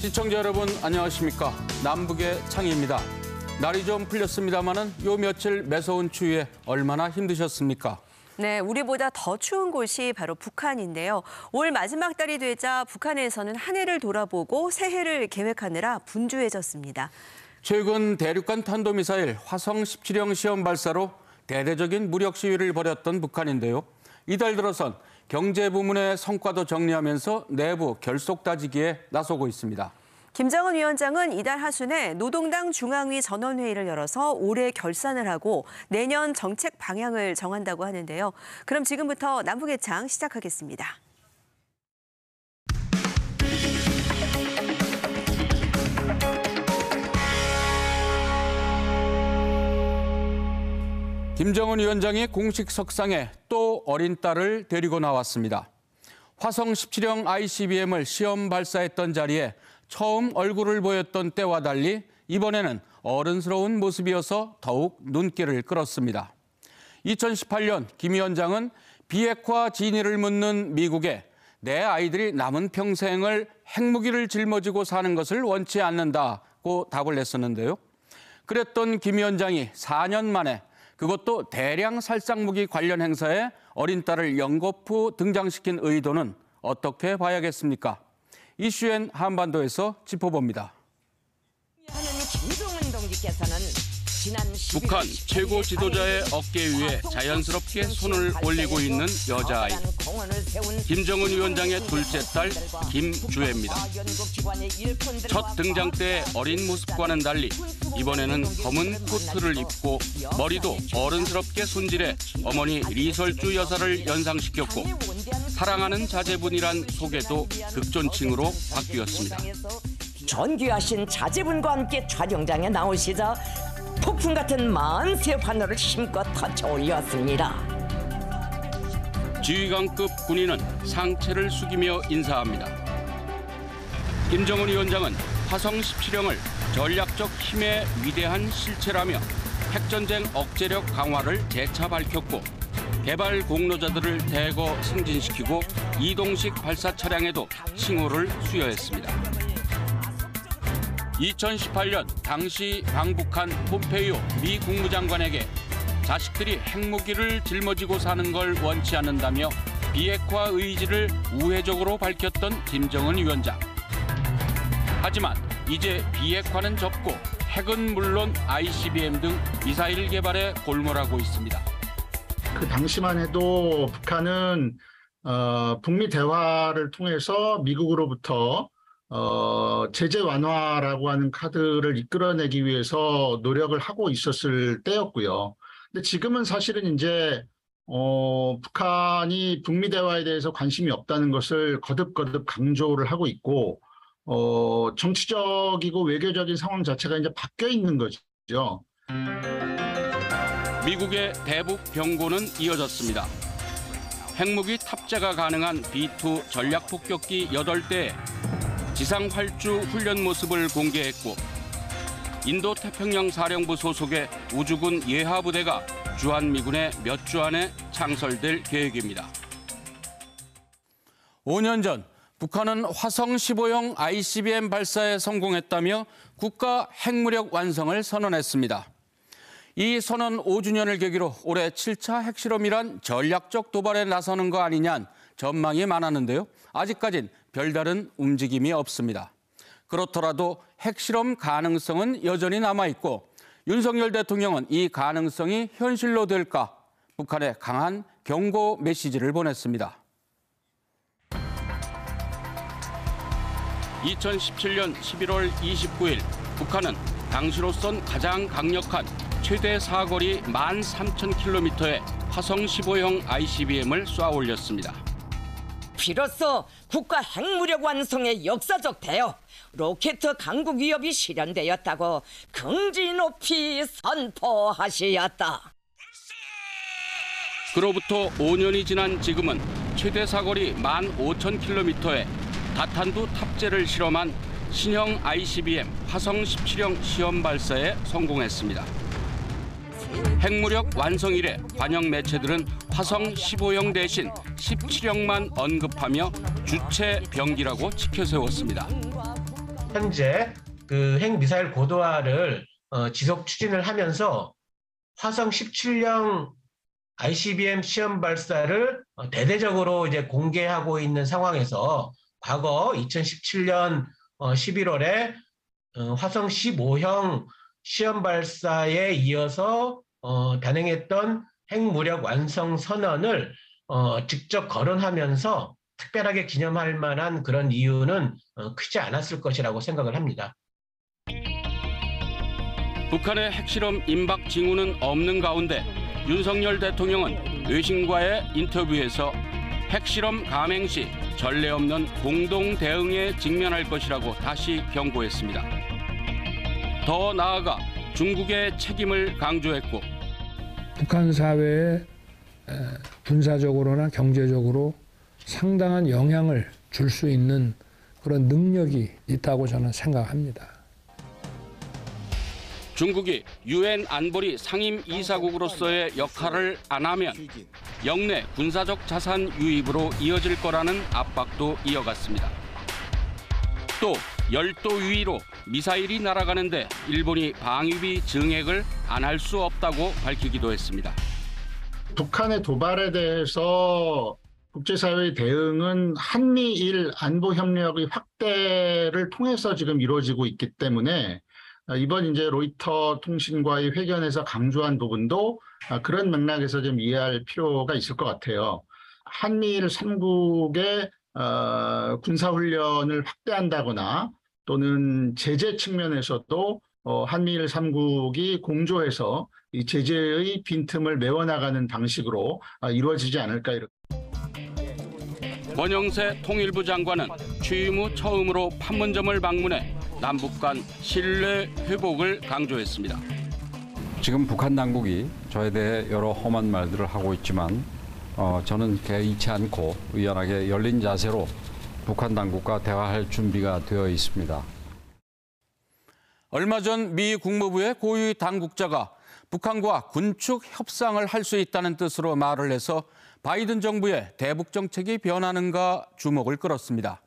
시청자 여러분 안녕하십니까. 남북의 창희입니다. 날이 좀 풀렸습니다마는 요 며칠 매서운 추위에 얼마나 힘드셨습니까? 네, 우리보다 더 추운 곳이 바로 북한인데요. 올 마지막 달이 되자 북한에서는 한 해를 돌아보고 새해를 계획하느라 분주해졌습니다. 최근 대륙간 탄도미사일 화성 17형 시험 발사로 대대적인 무력 시위를 벌였던 북한인데요. 이달 들어선 경제 부문의 성과도 정리하면서 내부 결속 다지기에 나서고 있습니다. 김정은 위원장은 이달 하순에 노동당 중앙위 전원회의를 열어서 올해 결산을 하고 내년 정책 방향을 정한다고 하는데요. 그럼 지금부터 남북의 창 시작하겠습니다. 김정은 위원장이 공식 석상에 또 어린 딸을 데리고 나왔습니다. 화성 17형 ICBM을 시험 발사했던 자리에 처음 얼굴을 보였던 때와 달리 이번에는 어른스러운 모습이어서 더욱 눈길을 끌었습니다. 2018년 김 위원장은 비핵화 진위를 묻는 미국에 내 아이들이 남은 평생을 핵무기를 짊어지고 사는 것을 원치 않는다고 답을 냈었는데요. 그랬던 김 위원장이 4년 만에 그것도 대량 살상무기 관련 행사에 어린 딸을 연거푸 등장시킨 의도는 어떻게 봐야겠습니까? 이슈엔 한반도에서 짚어봅니다. 김정은 동지께서는 지난 북한 최고 지도자의 어깨 위에 자연스럽게 손을 올리고 있는 여자아이. 김정은 위원장의 둘째 딸 김주혜입니다. 첫 등장 때의 어린 모습과는 달리 이번에는 검은 코트를 입고 머리도 어른스럽게 손질해 어머니 리설주 여사를 연상시켰고 사랑하는 자제분이란 소개도 극존칭으로 바뀌었습니다. 존귀하신 자제분과 함께 촬영장에 나오시자 폭풍 같은 만세 환호를 힘껏 터쳐올렸습니다. 지휘관급 군인은 상체를 숙이며 인사합니다. 김정은 위원장은 화성 17형을 전략적 힘의 위대한 실체라며 핵전쟁 억제력 강화를 재차 밝혔고 개발 공로자들을 대거 승진시키고 이동식 발사 차량에도 칭호를 수여했습니다. 2018년 당시 방북한 폼페이오 미 국무장관에게 자식들이 핵무기를 짊어지고 사는 걸 원치 않는다며 비핵화 의지를 우회적으로 밝혔던 김정은 위원장. 하지만 이제 비핵화는 접고 핵은 물론 ICBM 등 미사일 개발에 골몰하고 있습니다. 그 당시만 해도 북한은 북미 대화를 통해서 미국으로부터 제재 완화라고 하는 카드를 이끌어내기 위해서 노력을 하고 있었을 때였고요. 근데 지금은 사실은 이제 북한이 북미 대화에 대해서 관심이 없다는 것을 거듭거듭 강조를 하고 있고 정치적이고 외교적인 상황 자체가 이제 바뀌어 있는 거죠. 미국의 대북 경고는 이어졌습니다. 핵무기 탑재가 가능한 B-2 전략 폭격기 8대에 지상 활주 훈련 모습을 공개했고 인도 태평양 사령부 소속의 우주군 예하부대가 주한미군의 몇 주 안에 창설될 계획입니다. 5년 전 북한은 화성 15형 ICBM 발사에 성공했다며 국가 핵무력 완성을 선언했습니다. 이 선언 5주년을 계기로 올해 7차 핵실험이란 전략적 도발에 나서는 거 아니냐는 전망이 많았는데요. 아직까진 별다른 움직임이 없습니다. 그렇더라도 핵실험 가능성은 여전히 남아있고 윤석열 대통령은 이 가능성이 현실로 될까 북한에 강한 경고 메시지를 보냈습니다. 2017년 11월 29일 북한은 당시로선 가장 강력한 최대 사거리 13,000km의 화성 15형 ICBM을 쏴 올렸습니다. 비로소 국가 핵무력 완성의 역사적 대업, 로켓 강국 위협이 실현되었다고 긍지 높이 선포하시었다. 그로부터 5년이 지난 지금은 최대 사거리 15,000km의 다탄두 탑재를 실험한 신형 ICBM 화성 17형 시험 발사에 성공했습니다. 핵무력 완성 이래 관영 매체들은 화성 15형 대신 17형만 언급하며 주체 병기라고 치켜세웠습니다. 현재 그 핵미사일 고도화를 지속 추진을 하면서 화성 17형 ICBM 시험 발사를 대대적으로 이제 공개하고 있는 상황에서 과거 2017년 11월에 화성 15형 시험 발사에 이어서 단행했던 핵무력 완성 선언을 직접 거론하면서 특별하게 기념할 만한 그런 이유는 크지 않았을 것이라고 생각을 합니다. 북한의 핵실험 임박 징후는 없는 가운데 윤석열 대통령은 외신과의 인터뷰에서 핵실험 감행 시 전례 없는 공동 대응에 직면할 것이라고 다시 경고했습니다. 더 나아가 중국의 책임을 강조했고 북한 사회에 군사적으로나 경제적으로 상당한 영향을 줄 수 있는 그런 능력이 있다고 저는 생각합니다. 중국이 유엔 안보리 상임 이사국으로서의 역할을 안 하면 영내 군사적 자산 유입으로 이어질 거라는 압박도 이어갔습니다. 또 열도 위로 미사일이 날아가는데 일본이 방위비 증액을 안 할 수 없다고 밝히기도 했습니다. 북한의 도발에 대해서 국제사회의 대응은 한미일 안보협력의 확대를 통해서 지금 이루어지고 있기 때문에 이번 이제 로이터 통신과의 회견에서 강조한 부분도 그런 맥락에서 좀 이해할 필요가 있을 것 같아요. 한미일 3국의 군사훈련을 확대한다거나 또는 제재 측면에서도 한미일 3국이 공조해서 이 제재의 빈틈을 메워나가는 방식으로 이루어지지 않을까 이렇게. 권영세 통일부 장관은 취임 후 처음으로 판문점을 방문해 남북 간 신뢰 회복을 강조했습니다. 지금 북한 당국이 저에 대해 여러 험한 말들을 하고 있지만 저는 개의치 않고 의연하게 열린 자세로 북한 당국과 대화할 준비가 되어 있습니다. 얼마 전 미 국무부의 고위 당국자가 북한과 군축 협상을 할 수 있다는 뜻으로 말을 해서 바이든 정부의 대북 정책이 변하는가 주목을 끌었습니다.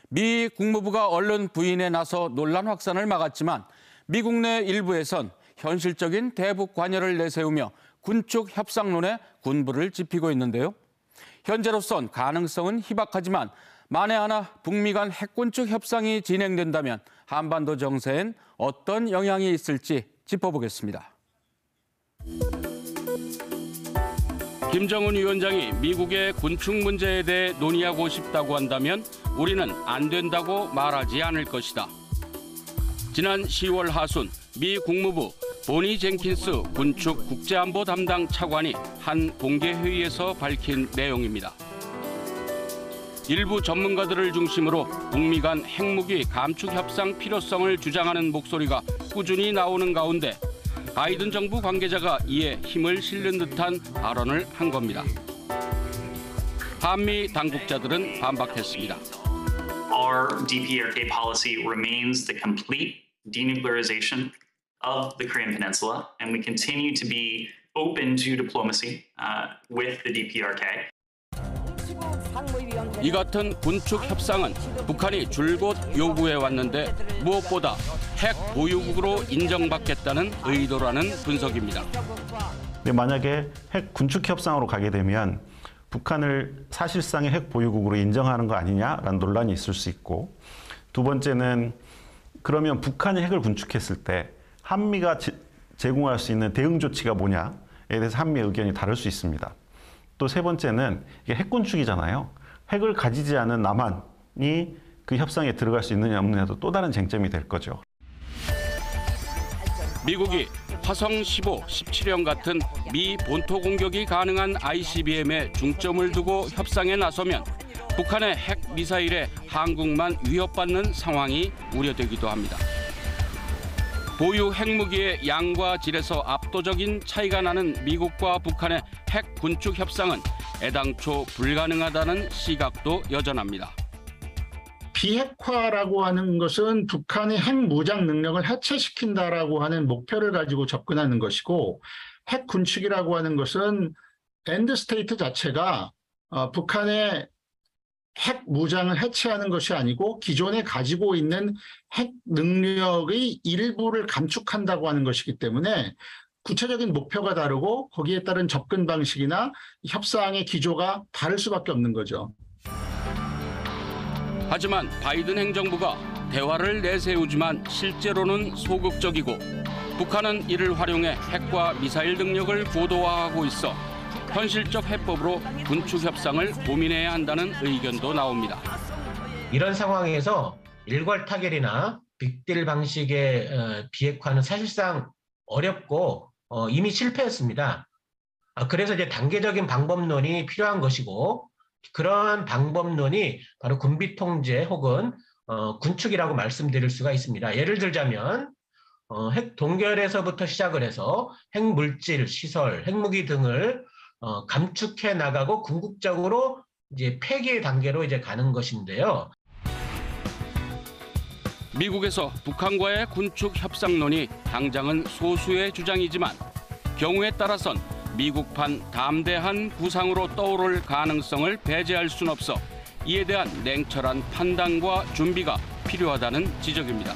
미 국무부가 언론 부인에 나서 논란 확산을 막았지만 미국 내 일부에선 현실적인 대북 관여를 내세우며 군축 협상론에 군부를 짚히고 있는데요. 현재로선 가능성은 희박하지만 만에 하나 북미 간 핵군축 협상이 진행된다면 한반도 정세엔 어떤 영향이 있을지 짚어보겠습니다. 김정은 위원장이 미국의 군축 문제에 대해 논의하고 싶다고 한다면 우리는 안 된다고 말하지 않을 것이다. 지난 10월 하순 미 국무부 보니 젠킨스 군축 국제안보 담당 차관이 한 공개 회의에서 밝힌 내용입니다. 일부 전문가들을 중심으로 북미 간 핵무기 감축 협상 필요성을 주장하는 목소리가 꾸준히 나오는 가운데 바이든 정부 관계자가 이에 힘을 실는 듯한 발언을 한 겁니다. 한미 당국자들은 반박했습니다. Our DPRK policy remains the complete denuclearization of the Korean Peninsula, and we continue to be open to diplomacy with the DPRK. 이 같은 군축 협상은 북한이 줄곧 요구해 왔는데 무엇보다 핵 보유국으로 인정받겠다는 의도라는 분석입니다. 근데 만약에 핵 군축 협상으로 가게 되면 북한을 사실상의 핵 보유국으로 인정하는 거 아니냐라는 논란이 있을 수 있고, 두 번째는 그러면 북한이 핵을 군축했을 때 한미가 제공할 수 있는 대응 조치가 뭐냐에 대해서 한미의 의견이 다를 수 있습니다. 또 세 번째는 이게 핵 군축이잖아요. 핵을 가지지 않은 남한이 그 협상에 들어갈 수 있느냐 없느냐도 또 다른 쟁점이 될 거죠. 미국이 화성 15, 17형 같은 미 본토 공격이 가능한 ICBM에 중점을 두고 협상에 나서면 북한의 핵 미사일에 한국만 위협받는 상황이 우려되기도 합니다. 보유 핵무기의 양과 질에서 압도적인 차이가 나는 미국과 북한의 핵 군축 협상은 애당초 불가능하다는 시각도 여전합니다. 비핵화라고 하는 것은 북한의 핵 무장 능력을 해체시킨다라고 하는 목표를 가지고 접근하는 것이고, 핵 군축이라고 하는 것은 엔드 스테이트 자체가 북한의 핵 무장을 해체하는 것이 아니고 기존에 가지고 있는 핵 능력의 일부를 감축한다고 하는 것이기 때문에 구체적인 목표가 다르고 거기에 따른 접근 방식이나 협상의 기조가 다를 수밖에 없는 거죠. 하지만 바이든 행정부가 대화를 내세우지만 실제로는 소극적이고 북한은 이를 활용해 핵과 미사일 능력을 고도화하고 있어 현실적 해법으로 군축 협상을 고민해야 한다는 의견도 나옵니다. 이런 상황에서 일괄 타결이나 빅딜 방식의 비핵화는 사실상 어렵고 이미 실패했습니다. 그래서 이제 단계적인 방법론이 필요한 것이고 그러한 방법론이 바로 군비 통제 혹은 군축이라고 말씀드릴 수가 있습니다. 예를 들자면 핵 동결에서부터 시작을 해서 핵물질, 시설, 핵무기 등을 감축해 나가고 궁극적으로 이제 폐기의 단계로 이제 가는 것인데요. 미국에서 북한과의 군축 협상론이 당장은 소수의 주장이지만 경우에 따라선 미국판 담대한 구상으로 떠오를 가능성을 배제할 순 없어 이에 대한 냉철한 판단과 준비가 필요하다는 지적입니다.